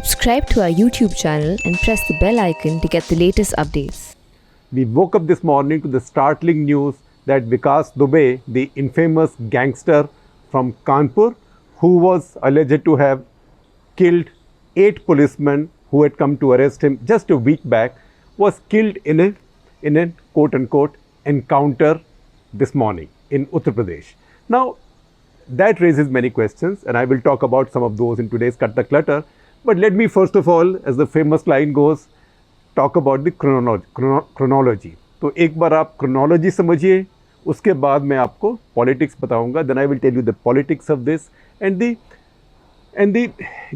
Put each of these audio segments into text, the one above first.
Subscribe to our YouTube channel and press the bell icon to get the latest updates. We woke up this morning to the startling news that Vikas Dubey, the infamous gangster from Kanpur, who was alleged to have killed 8 policemen who had come to arrest him just a week back, was killed in a quote-unquote encounter this morning in Uttar Pradesh. Now, that raises many questions, and I will talk about some of those in today's Cut the Clutter. But let me first of all, as the famous line goes, talk about the chronology. तो एक बार आप chronology समझिए, उसके बाद मैं आपको politics बताऊंगा. Then I will tell you the politics of this and the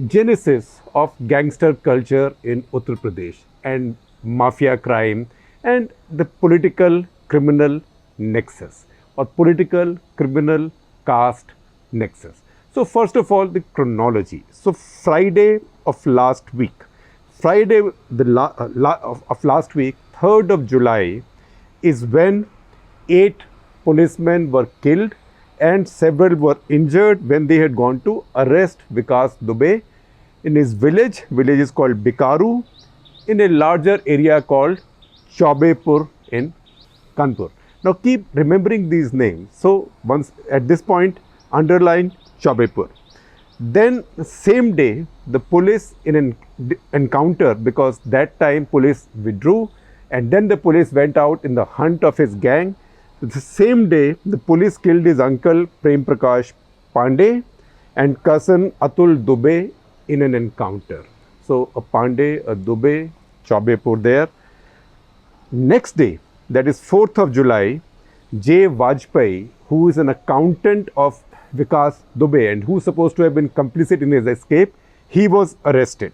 genesis of gangster culture in Uttar Pradesh and mafia crime and the political criminal nexus or political criminal caste nexus. So first of all, the chronology. So Friday of last week, of last week, 3rd of July, is when 8 policemen were killed and several were injured when they had gone to arrest Vikas Dubey in his village. Village is called Bikaru, in a larger area called Chaubepur in Kanpur. Now keep remembering these names. So once at this point, underline Chaubepur. Then same day, the police in an encounter, because that time police withdrew and then the police went out in the hunt of his gang. The same day, the police killed his uncle Prem Prakash Pandey and cousin Atul Dubey in an encounter. So a Pandey, a Dubey, Chaubepur there. Next day, that is 4th of July, J. Vajpayee, who is an accountant of Vikas Dubey and who is supposed to have been complicit in his escape, he was arrested.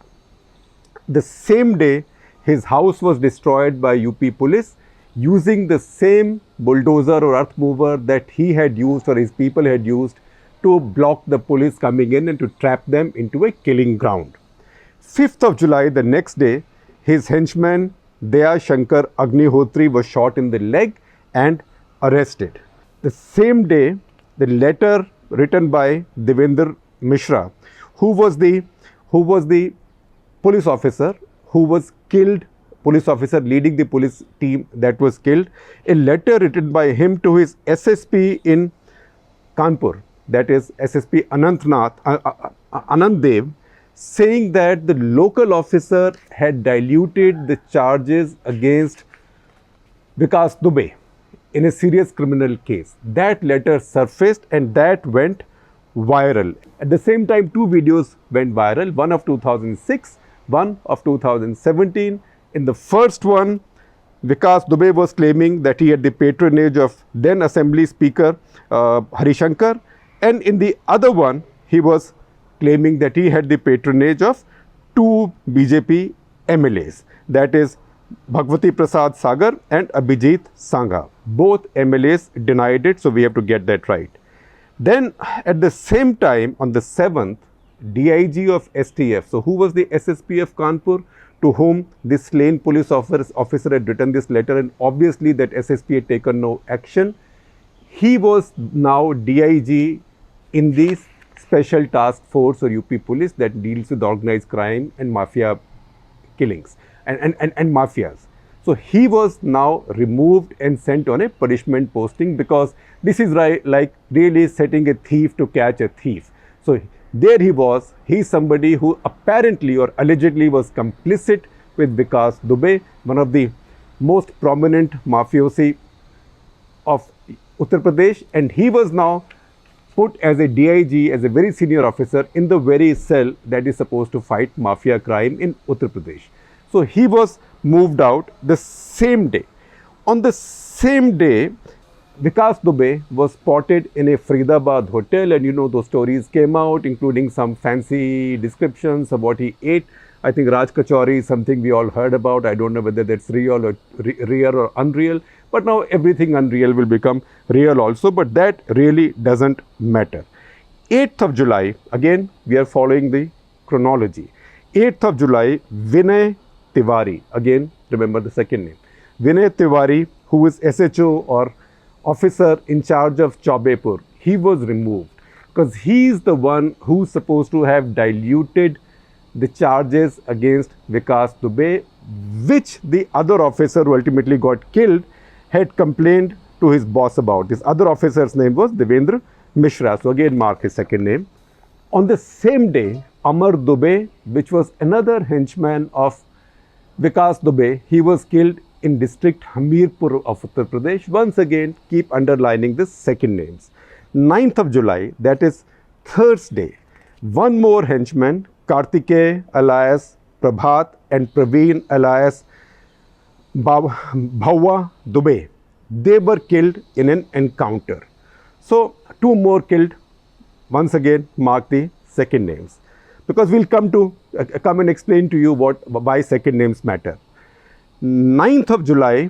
The same day, his house was destroyed by UP police using the same bulldozer or earth mover that he had used or his people had used to block the police coming in and to trap them into a killing ground. 5th of July, the next day, his henchman Daya Shankar Agnihotri was shot in the leg and arrested. The same day, the letter written by Devendra Mishra, who was the police officer who was killed, police officer leading the police team that was killed, a letter written by him to his SSP in Kanpur, that is SSP Anand Dev, saying that the local officer had diluted the charges against Vikas Dubey in a serious criminal case. That letter surfaced and that went viral. At the same time, 2 videos went viral, one of 2006, one of 2017. In the first one, Vikas Dubey was claiming that he had the patronage of then Assembly Speaker Harishankar, and in the other one, he was claiming that he had the patronage of 2 BJP MLAs, that is Bhagwati Prasad Sagar and Abhijit Sangha. Both MLAs denied it, so we have to get that right. Then at the same time, on the 7th, DIG of STF, so who was the SSP of Kanpur, to whom this slain police officer had written this letter, and obviously that SSP had taken no action. He was now DIG in the Special Task Force or UP Police that deals with organized crime and mafia killings and mafias. So he was now removed and sent on a punishment posting, because this is like really setting a thief to catch a thief. So there he was, he's somebody who apparently or allegedly was complicit with Vikas Dubey, one of the most prominent mafiosi of Uttar Pradesh, and he was now put as a DIG, as a very senior officer in the very cell that is supposed to fight mafia crime in Uttar Pradesh. So he was moved out the same day. On the same day, Vikas Dubey was spotted in a Faridabad hotel, and you know those stories came out, including some fancy descriptions of what he ate. I think Raj Kachori is something we all heard about. I don't know whether that's real or unreal, but now everything unreal will become real also, but that really doesn't matter. 8th of July, again we are following the chronology. 8th of July, Vinay Tiwari, again remember the second name, Vinay Tiwari, who is SHO or officer in charge of Chaubepur, he was removed because he is the one who's supposed to have diluted the charges against Vikas Dubey, which the other officer who ultimately got killed had complained to his boss about. This other officer's name was Devendra Mishra. So again, mark his second name. On the same day, Amar Dubey, which was another henchman of Vikas Dubey, he was killed in district Hamirpur of Uttar Pradesh. Once again, keep underlining the second names. 9th of July, that is Thursday, one more henchman, Kartikeya alias Prabhat and Praveen alias Bhawa Dubey, they were killed in an encounter. So, two more killed. Once again, mark the second names, because we'll come and explain to you why second names matter. 9th of July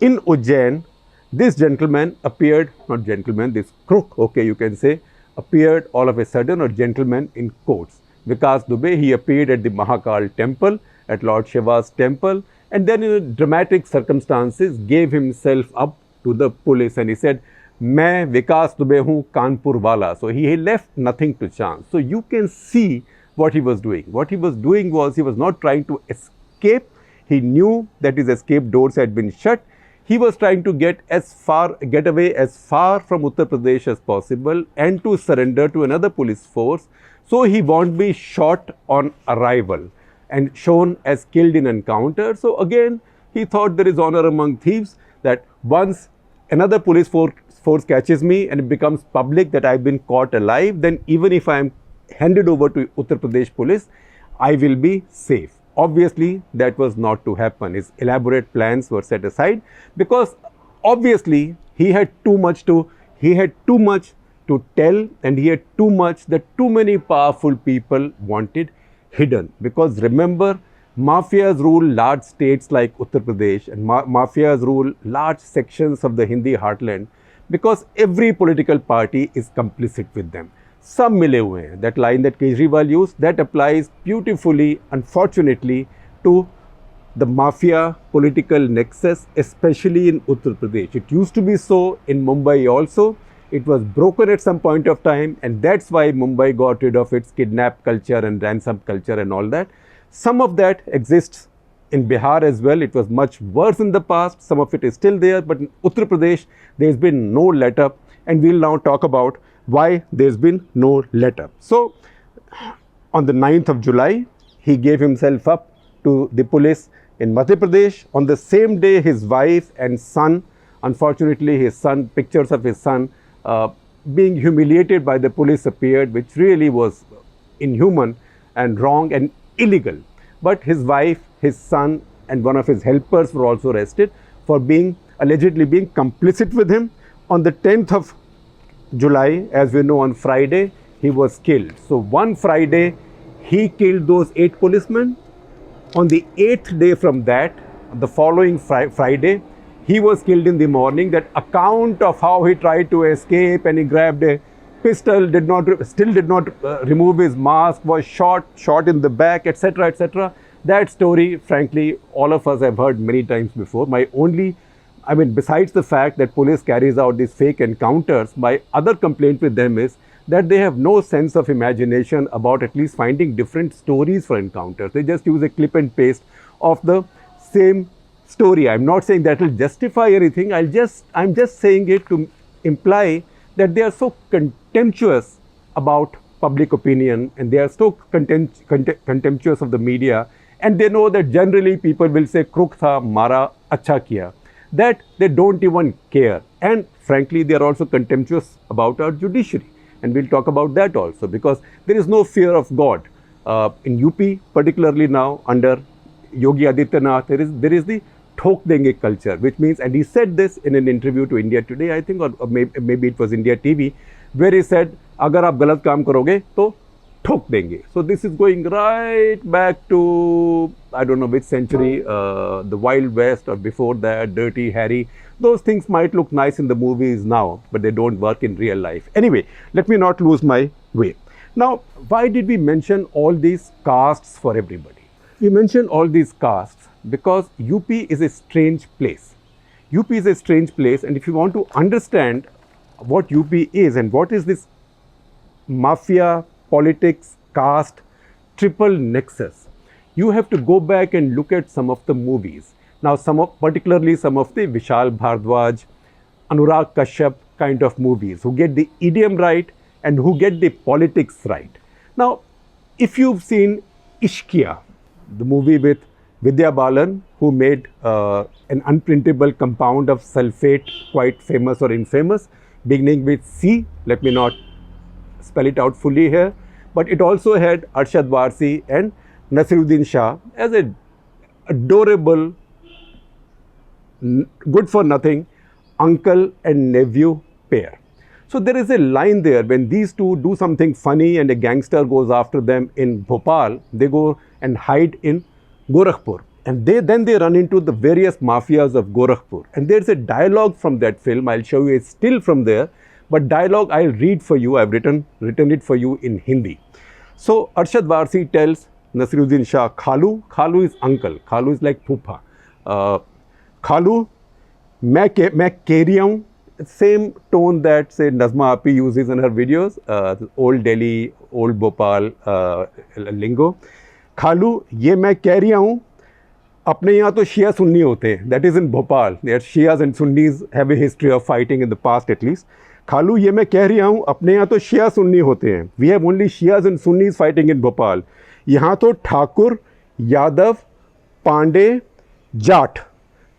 in Ujjain, this gentleman appeared, not gentleman, this crook, okay, you can say, appeared all of a sudden, or gentleman in quotes. Vikas Dubey, he appeared at the Mahakal temple, at Lord Shiva's temple, and then in dramatic circumstances gave himself up to the police, and he said, "Main Vikas Dubey hu Kanpur wala." So he left nothing to chance. So you can see what he was doing. What he was doing was, he was not trying to escape. He knew that his escape doors had been shut. He was trying to get away as far from Uttar Pradesh as possible and to surrender to another police force, so he won't be shot on arrival and shown as killed in encounter. So again, he thought there is honor among thieves, that once another police force catches me and it becomes public that I've been caught alive, then even if I am handed over to Uttar Pradesh police, I will be safe. Obviously, that was not to happen. His elaborate plans were set aside, because obviously he had too much to tell, and he had too much that too many powerful people wanted hidden. Because remember, mafias rule large states like Uttar Pradesh, and mafias rule large sections of the Hindi heartland, because every political party is complicit with them. Some mile hue hain. That line that Kejriwal used, that applies beautifully, unfortunately, to the mafia political nexus, especially in Uttar Pradesh. It used to be so in Mumbai also. It was broken at some point of time, and that's why Mumbai got rid of its kidnap culture and ransom culture and all that. Some of that exists in Bihar as well. It was much worse in the past. Some of it is still there, but in Uttar Pradesh, there's been no let-up, and we'll now talk about why there's been no let-up. So, on the 9th of July, he gave himself up to the police in Madhya Pradesh. On the same day, his wife and son, unfortunately his son, pictures of his son being humiliated by the police appeared, which really was inhuman and wrong and illegal. But his wife, his son and one of his helpers were also arrested for allegedly being complicit with him. On the 10th of July, as we know, on Friday, he was killed. So one Friday, he killed those 8 policemen. On the 8th day from that, the following Friday, he was killed in the morning. That account of how he tried to escape and he grabbed a pistol, still did not remove his mask, was shot in the back, etc., etc. That story, frankly, all of us have heard many times before. Besides the fact that police carries out these fake encounters, my other complaint with them is that they have no sense of imagination about at least finding different stories for encounters. They just use a clip and paste of the same story. I'm not saying that will justify anything. I'm just saying it to imply that they are so contemptuous about public opinion, and they are so contemptuous of the media, and they know that generally people will say crook tha, mara, acha kiya, that they don't even care. And frankly, they are also contemptuous about our judiciary, and we'll talk about that also, because there is no fear of God. In UP, particularly now under Yogi Adityanath, there is the thok denge culture, which means, and he said this in an interview to India Today, I think, or maybe it was India TV, where he said, agar aap galat kaam karoge, to thok denge. So this is going right back to, I don't know which century, the Wild West, or before that, Dirty Harry. Those things might look nice in the movies now, but they don't work in real life. Anyway, let me not lose my way. Now, why did we mention all these castes for everybody? We mention all these castes because UP is a strange place. UP is a strange place, and if you want to understand what UP is and what is this mafia, politics, caste triple nexus. You have to go back and look at some of the movies. Now, particularly some of the Vishal Bhardwaj, Anurag Kashyap kind of movies, who get the idiom right and who get the politics right. Now, if you've seen Ishqiya, the movie with Vidya Balan, who made an unprintable compound of sulfate, quite famous or infamous, beginning with C, let me not spell it out fully here, but it also had Arshad Varsi and Nasiruddin Shah as a adorable, good for nothing uncle and nephew pair. So there is a line there when these two do something funny and a gangster goes after them in Bhopal, they go and hide in Gorakhpur. And then they run into the various mafias of Gorakhpur. And there's a dialogue from that film. I'll show you a still from there. But dialogue I'll read for you. I've written it for you in Hindi. So Arshad Varsi tells Nasiruddin Shah, Khalu is uncle. Khalu is like Phupa. Khalu, मैं कह रही हूँ, same tone that say Nazma Api uses in her videos, old Delhi, old Bhopal lingo. Khalu, ये मैं कह रही हूँ, अपने यहाँ तो शिया सुन्नी होते हैं. That is in Bhopal. There Shias and Sunnis have a history of fighting in the past at least. खालू ये मैं कह रही हूँ, अपने यहाँ तो शिया सुन्नी होते हैं. We have only Shias and Sunnis fighting in Bhopal. यहाँ तो ठाकुर, यादव, पांडे, जाट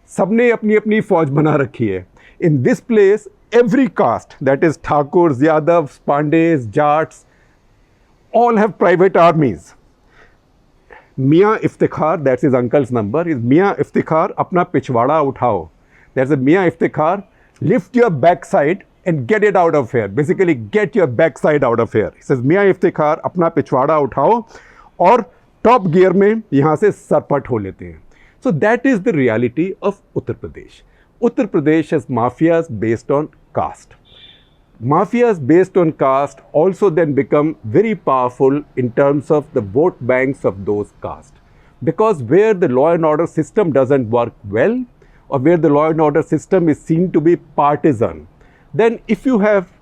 सबने अपनी अपनी फौज बना रखी है. In this place, every caste, that is Thakurs, Yadavs, Pandes, Jats, all have private armies. Mia Iftikhar, that's his uncle's number, is Mia Iftikhar, apna pichwada uthao. There's a Mia Iftikhar, lift your backside and get it out of here. Basically, get your backside out of here. He says, Mia Iftikhar, apna pichwada uthao, और top gear में यहाँ से सरपट हो लेते हैं. So that is the reality of Uttar Pradesh. Uttar Pradesh has mafias based on caste. Mafias based on caste also then become very powerful in terms of the vote banks of those castes. Because where the law and order system doesn't work well, or where the law and order system is seen to be partisan, then if you have,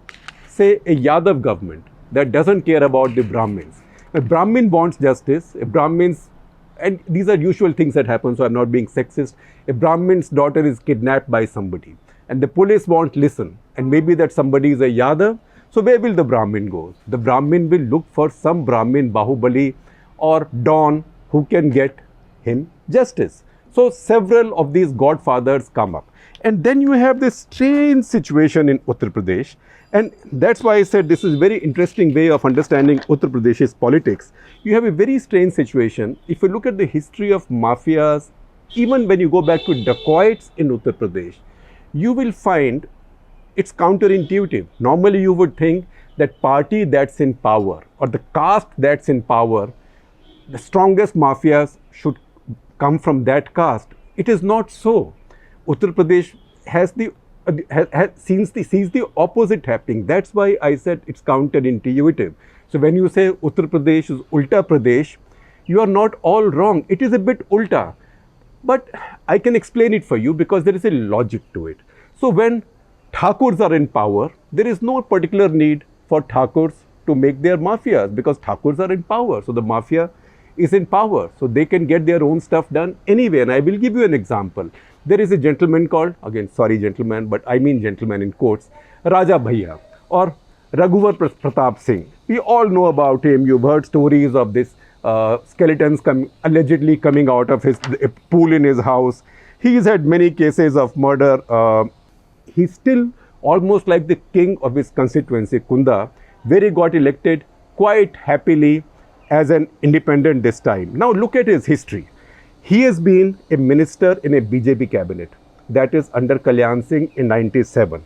say, a Yadav government that doesn't care about the Brahmins, a Brahmin wants justice, a Brahmin's, and these are usual things that happen, so I'm not being sexist. A Brahmin's daughter is kidnapped by somebody and the police won't listen, and maybe that somebody is a Yadav, so where will the Brahmin go? The Brahmin will look for some Brahmin Bahubali or Don who can get him justice. So several of these godfathers come up. And then you have this strange situation in Uttar Pradesh. And that's why I said this is a very interesting way of understanding Uttar Pradesh's politics. You have a very strange situation. If you look at the history of mafias, even when you go back to dacoits in Uttar Pradesh, you will find it's counterintuitive. Normally you would think that party that's in power or the caste that's in power, the strongest mafias should come from that caste. It is not so. Uttar Pradesh sees the opposite happening. That's why I said it's counterintuitive. So when you say Uttar Pradesh is Ulta Pradesh, you are not all wrong. It is a bit ulta. But I can explain it for you because there is a logic to it. So when Thakurs are in power, there is no particular need for Thakurs to make their mafias because Thakurs are in power. So the mafia is in power. So they can get their own stuff done anyway. And I will give you an example. There is a gentleman called, again, sorry gentleman, but I mean gentleman in quotes, Raja Bhaiya or Raghuvar Pratap Singh. We all know about him. You've heard stories of this skeletons allegedly coming out of his pool in his house. He's had many cases of murder. He's still almost like the king of his constituency, Kunda, where he got elected quite happily as an independent this time. Now look at his history. He has been a minister in a BJP cabinet, that is under Kalyan Singh in 97.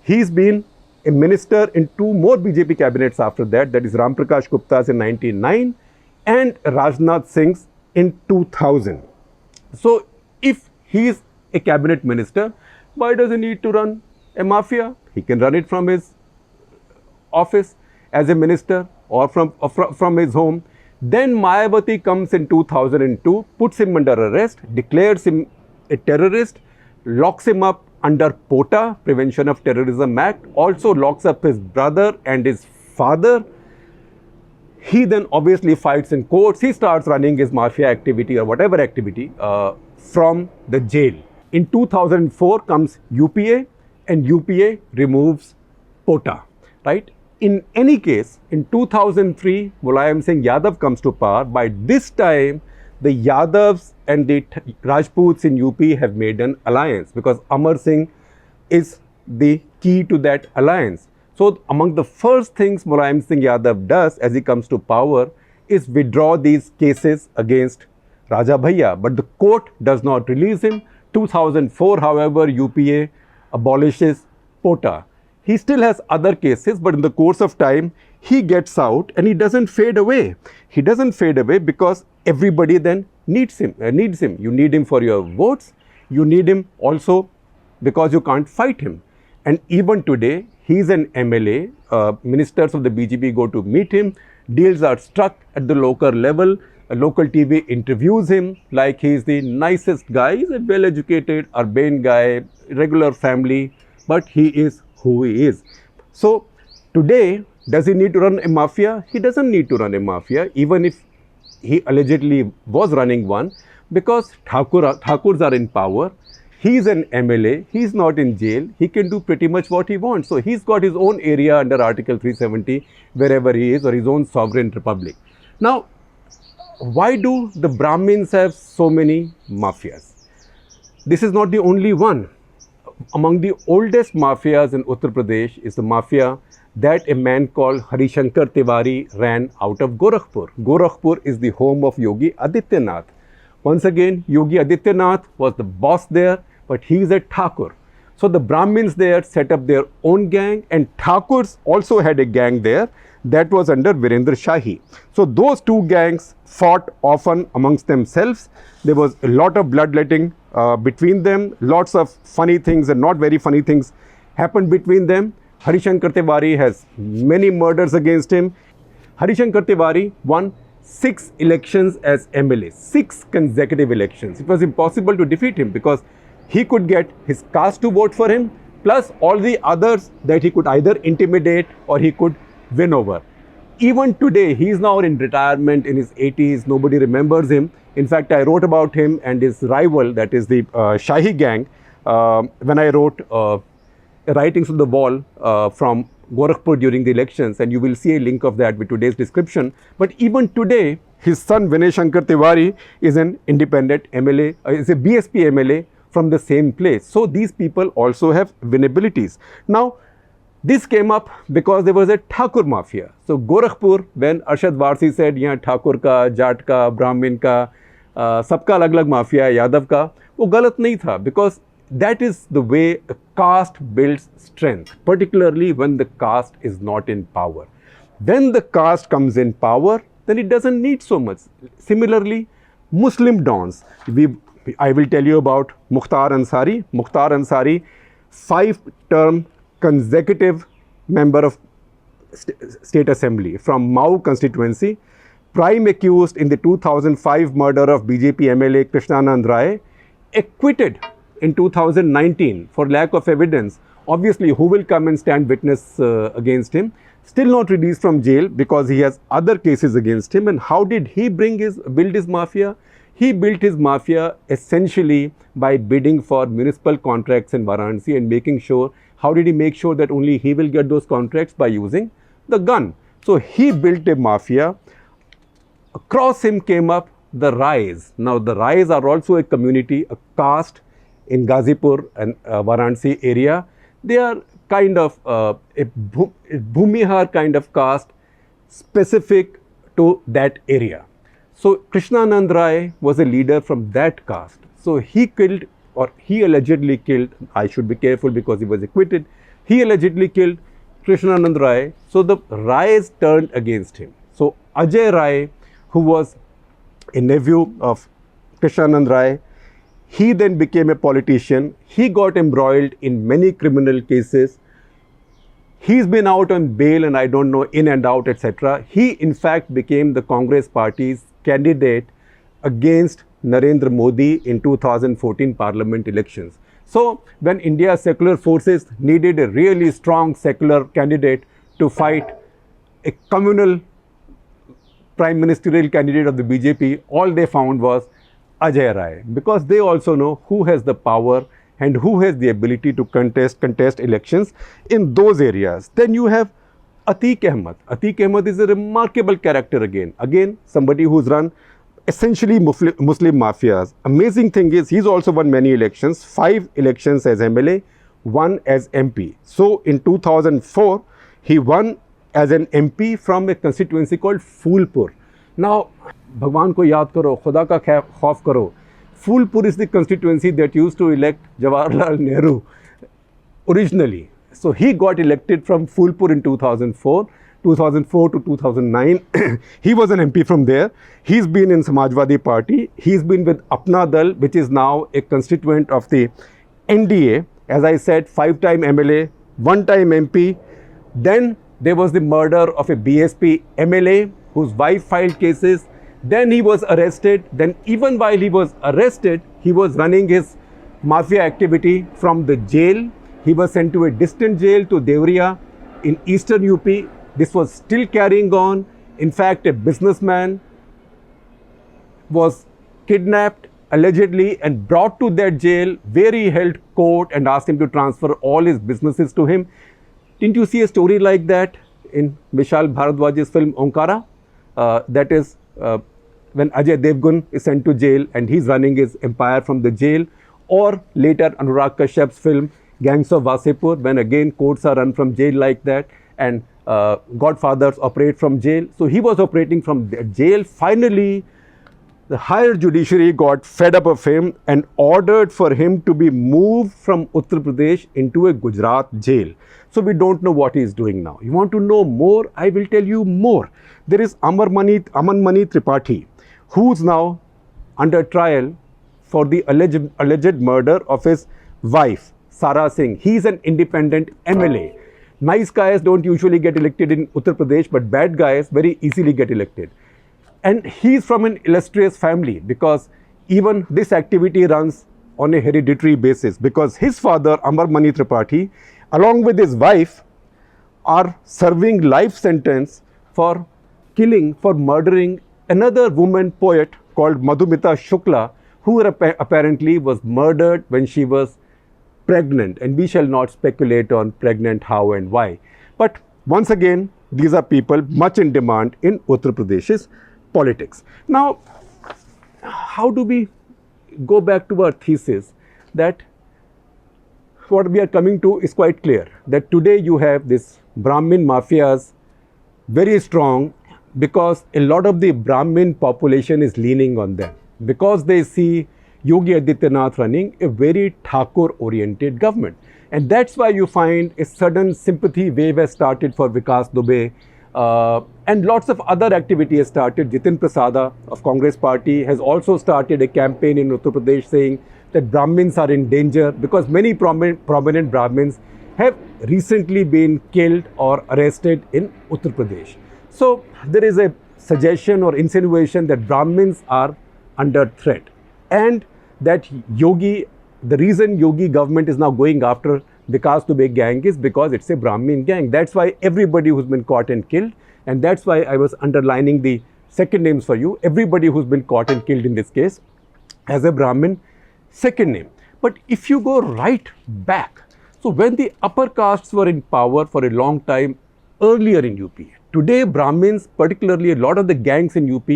He's been a minister in two more BJP cabinets after that, that is Ram Prakash Gupta's in 99 and Rajnath Singh's in 2000. So if he is a cabinet minister, why does he need to run a mafia? He can run it from his office as a minister or from his home. Then Mayawati comes in 2002, puts him under arrest, declares him a terrorist, locks him up under POTA, Prevention of Terrorism Act, also locks up his brother and his father. He then obviously fights in courts. He starts running his mafia activity or whatever activity from the jail. In 2004 comes UPA, and UPA removes Pota, right? In any case, in 2003, Mulayam Singh Yadav comes to power. By this time, the Yadavs and the Rajputs in UP have made an alliance because Amar Singh is the key to that alliance. So among the first things Mulayam Singh Yadav does as he comes to power is withdraw these cases against Raja Bhaiya, but the court does not release him. 2004, however, UPA abolishes Pota. He still has other cases, but in the course of time, he gets out and he doesn't fade away. He doesn't fade away because everybody then needs him. You need him for your votes. You need him also because you can't fight him. And even today, he's an MLA. Ministers of the BJP go to meet him. Deals are struck at the local level. A local TV interviews him like he's the nicest guy. He's a well-educated, urbane guy, regular family, but he is who he is. So today, does he need to run a mafia? He doesn't need to run a mafia, even if he allegedly was running one, because Thakurs are in power. He's an MLA. He's not in jail. He can do pretty much what he wants. So he's got his own area under Article 370, wherever he is, or his own sovereign republic. Now, why do the Brahmins have so many mafias? This is not the only one. Among the oldest mafias in Uttar Pradesh is the mafia that a man called Harishankar Tiwari ran out of Gorakhpur. Gorakhpur is the home of Yogi Adityanath. Once again, Yogi Adityanath was the boss there, but he is a Thakur. So the Brahmins there set up their own gang, and Thakurs also had a gang there that was under Virendra Shahi. So those two gangs fought often amongst themselves. There was a lot of bloodletting between them. Lots of funny things and not very funny things happened between them. Harishankar Tiwari has many murders against him. Harishankar Tiwari won 6 elections as MLA, 6 consecutive elections. It was impossible to defeat him because he could get his caste to vote for him, plus all the others that he could either intimidate or he could win over. Even today, he is now in retirement in his 80s. Nobody remembers him. In fact, I wrote about him and his rival, that is the Shahi gang, when I wrote writings on the wall from Gorakhpur during the elections, and you will see a link of that with today's description. But even today, his son Vinay Shankar Tiwari is an independent MLA, is a BSP MLA from the same place. So these people also have winnabilities. Now, this came up because there was a Thakur mafia. So Gorakhpur, when Arshad Varsi said, "Yahan Thakur ka, Jat ka, Brahmin ka, sabka alag-alag mafia hai, Yadav ka," wo galat nahi tha, because that is the way a caste builds strength, particularly when the caste is not in power. When the caste comes in power, then it doesn't need so much. Similarly, Muslim dons. I will tell you about Mukhtar Ansari. Mukhtar Ansari, 5-term consecutive member of State Assembly from Mau constituency, prime accused in the 2005 murder of BJP MLA Krishnanand Rai, acquitted in 2019 for lack of evidence. Obviously, who will come and stand witness against him? Still not released from jail because he has other cases against him. And how did he build his mafia? He built his mafia essentially by bidding for municipal contracts in Varanasi and making sure, how did he make sure that only he will get those contracts? By using the gun. So he built a mafia. Across him came up the Rais. Now the Rais are also a community, a caste in Ghazipur and Varanasi area. They are kind of a Bhumihar kind of caste specific to that area. So Krishnanand Rai was a leader from that caste. So he killed, or he allegedly killed, I should be careful because he was acquitted, he allegedly killed Krishnanand Rai. So the Rais turned against him. So Ajay Rai, who was a nephew of Krishnanand Rai, he then became a politician. He got embroiled in many criminal cases. He's been out on bail and I don't know, in and out, etc. He in fact became the Congress party's candidate against Narendra Modi in 2014 parliament elections. So when India's secular forces needed a really strong secular candidate to fight a communal prime ministerial candidate of the BJP, all they found was Ajay Rai, because they also know who has the power and who has the ability to contest elections in those areas. Then you have Atiq Ahmed. Atiq Ahmed is a remarkable character again somebody who's run essentially Muslim mafias. Amazing thing is he's also won many elections, 5 elections as MLA, 1 as MP. So in 2004, he won as an MP from a constituency called Phulpur. Now, Bhagwan ko yaad karo, Khuda ka khauf karo. Phulpur is the constituency that used to elect Jawaharlal Nehru originally. So he got elected from Phulpur in 2004 to 2009. He was an MP from there. He's been in Samajwadi Party. He's been with Apna Dal, which is now a constituent of the NDA. As I said, 5-time MLA, 1-time MP. Then there was the murder of a BSP MLA whose wife filed cases. Then he was arrested. Then even while he was arrested, he was running his mafia activity from the jail. He was sent to a distant jail to Devriya in eastern UP. This was still carrying on. In fact, a businessman was kidnapped allegedly and brought to that jail where he held court and asked him to transfer all his businesses to him. Didn't you see a story like that in Vishal Bharadwaj's film Omkara? That is when Ajay Devgan is sent to jail and he's running his empire from the jail. Or later Anurag Kashyap's film Gangs of Wasipur, when again courts are run from jail like that and godfathers operate from jail. So he was operating from the jail. Finally, the higher judiciary got fed up of him and ordered for him to be moved from Uttar Pradesh into a Gujarat jail. So we don't know what he is doing now. You want to know more? I will tell you more. There is Aman Mani Tripathi, who's now under trial for the alleged murder of his wife, Sara Singh. He's an independent MLA. Nice guys don't usually get elected in Uttar Pradesh, but bad guys very easily get elected. And he's from an illustrious family because even this activity runs on a hereditary basis, because his father, Amar Mani Tripathi, along with his wife, are serving life sentence for murdering another woman poet called Madhumita Shukla, who apparently was murdered when she was pregnant, and we shall not speculate on pregnant how and why. But once again, these are people much in demand in Uttar Pradesh's politics. Now, how do we go back to our thesis that what we are coming to is quite clear, that today you have this Brahmin mafias very strong because a lot of the Brahmin population is leaning on them, because they see Yogi Adityanath running a very Thakur-oriented government. And that's why you find a sudden sympathy wave has started for Vikas Dubey, and lots of other activity has started. Jitin Prasada of Congress Party has also started a campaign in Uttar Pradesh saying that Brahmins are in danger, because many prominent Brahmins have recently been killed or arrested in Uttar Pradesh. So there is a suggestion or insinuation that Brahmins are under threat, and that the reason Yogi government is now going after Vikas Dubey gang is because it's a Brahmin gang. That's why everybody who's been caught and killed, and that's why I was underlining the second names for you. Everybody who's been caught and killed in this case has a Brahmin second name. But if you go right back, so when the upper castes were in power for a long time earlier in UP, today Brahmins, particularly a lot of the gangs in UP,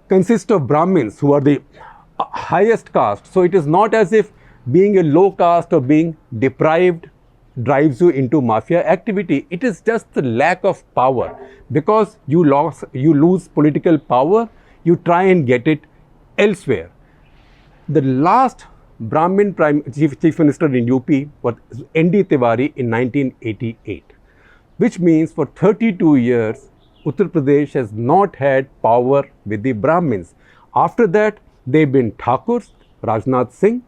consist of Brahmins who are the highest caste. So it is not as if being a low caste or being deprived drives you into mafia activity. It is just the lack of power. Because you lose political power, you try and get it elsewhere. The last Brahmin chief minister in UP was N.D. Tiwari in 1988, which means for 32 years, Uttar Pradesh has not had power with the Brahmins. After that, they've been Thakurs, Rajnath Singh,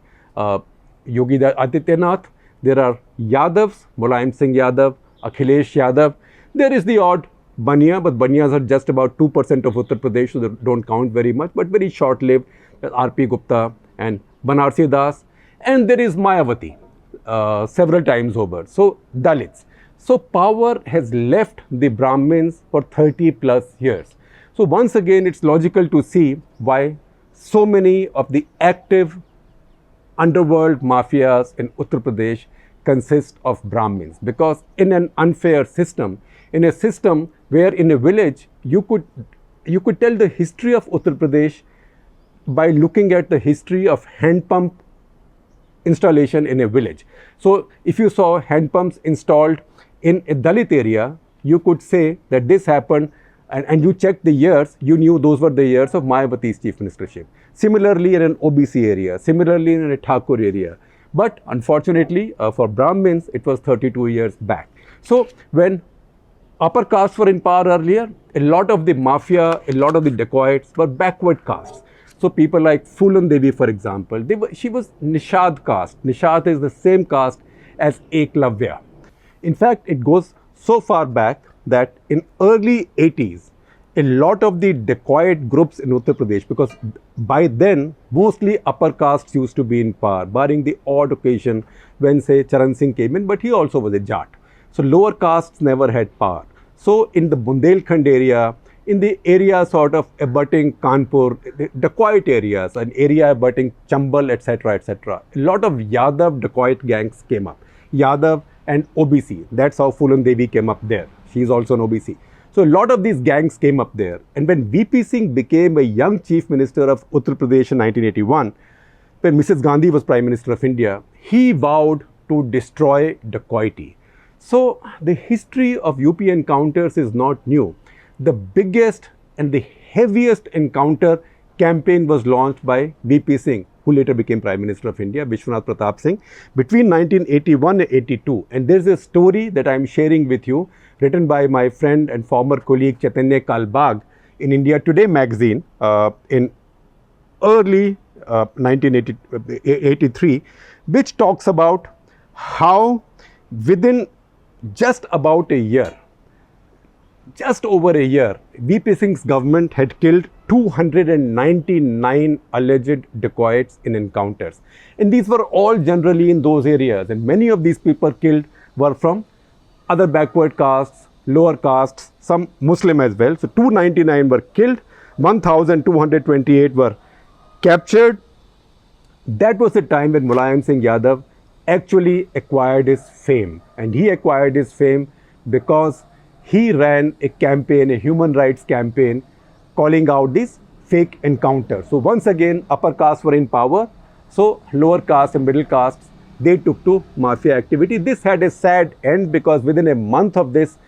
Yogi Adityanath. There are Yadavs, Mulayam Singh Yadav, Akhilesh Yadav. There is the odd Bania, but Banias are just about 2% of Uttar Pradesh, so they don't count very much, but very short-lived. R.P. Gupta and Banarsi Das. And there is Mayawati, several times over. So, Dalits. So, power has left the Brahmins for 30 plus years. So once again, it's logical to see why so many of the active underworld mafias in Uttar Pradesh consist of Brahmins, because in an unfair system, in a system where in a village you could tell the history of Uttar Pradesh by looking at the history of hand pump installation in a village. So if you saw hand pumps installed in a Dalit area, you could say that this happened, and you checked the years, you knew those were the years of Mayawati's chief ministership. Similarly in an OBC area, similarly in a Thakur area. But unfortunately for Brahmins, it was 32 years back. So when upper castes were in power earlier, a lot of the mafia, a lot of the dacoits were backward castes. So people like Phulan Devi, for example, she was Nishad caste. Nishad is the same caste as Eklavya. In fact, it goes so far back that in early 80s, a lot of the dacoit groups in Uttar Pradesh, because by then mostly upper castes used to be in power, barring the odd occasion when say Charan Singh came in, but he also was a Jat. So lower castes never had power. So in the Bundelkhand area, in the area sort of abutting Kanpur, the dacoit areas, an area abutting Chambal, etc., etc., a lot of Yadav dacoit gangs came up. Yadav and OBC, that's how Phulan Devi came up there. She is also an OBC. So a lot of these gangs came up there. And when VP Singh became a young chief minister of Uttar Pradesh in 1981, when Mrs. Gandhi was Prime Minister of India, he vowed to destroy dacoity. So the history of UP encounters is not new. The biggest and the heaviest encounter campaign was launched by VP Singh, who later became Prime Minister of India, Vishwanath Pratap Singh, between 1981 and 82. And there's a story that I'm sharing with you, written by my friend and former colleague Chaitanya Kalbag in India Today magazine in early 1983, which talks about how within just about a year, just over a year, VP Singh's government had killed 299 alleged dacoits in encounters. And these were all generally in those areas. And many of these people killed were from other backward castes, lower castes, some Muslim as well. So 299 were killed, 1,228 were captured. That was the time when Mulayam Singh Yadav actually acquired his fame. And he acquired his fame because he ran a campaign, a human rights campaign, calling out these fake encounters. So once again, upper castes were in power. So lower castes and middle castes, they took to mafia activity. This had a sad end because within a month of this,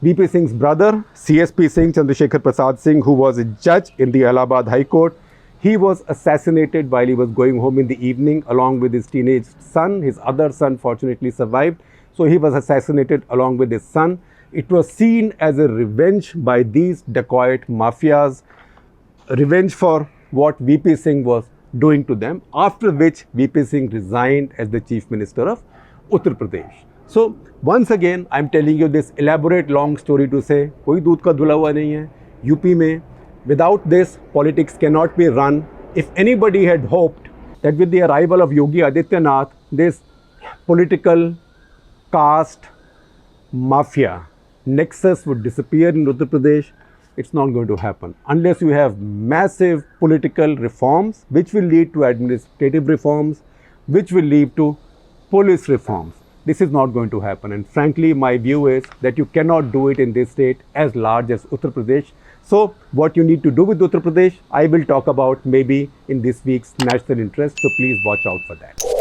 VP Singh's brother, CSP Singh, Chandrasekhar Prasad Singh, who was a judge in the Allahabad High Court, he was assassinated while he was going home in the evening along with his teenage son. His other son fortunately survived. So he was assassinated along with his son. It was seen as a revenge by these dacoit mafias, revenge for what VP Singh was doing to them, after which VP Singh resigned as the Chief Minister of Uttar Pradesh. So once again, I'm telling you this elaborate long story to say, koi doodh ka dhula hua nahi hai. UP mein, without this, politics cannot be run. If anybody had hoped that with the arrival of Yogi Adityanath, this political caste mafia nexus would disappear in Uttar Pradesh, it's not going to happen unless you have massive political reforms which will lead to administrative reforms, which will lead to police reforms. This is not going to happen, and frankly my view is that you cannot do it in this state as large as Uttar Pradesh. So what you need to do with Uttar Pradesh, I will talk about maybe in this week's National Interest, so please watch out for that.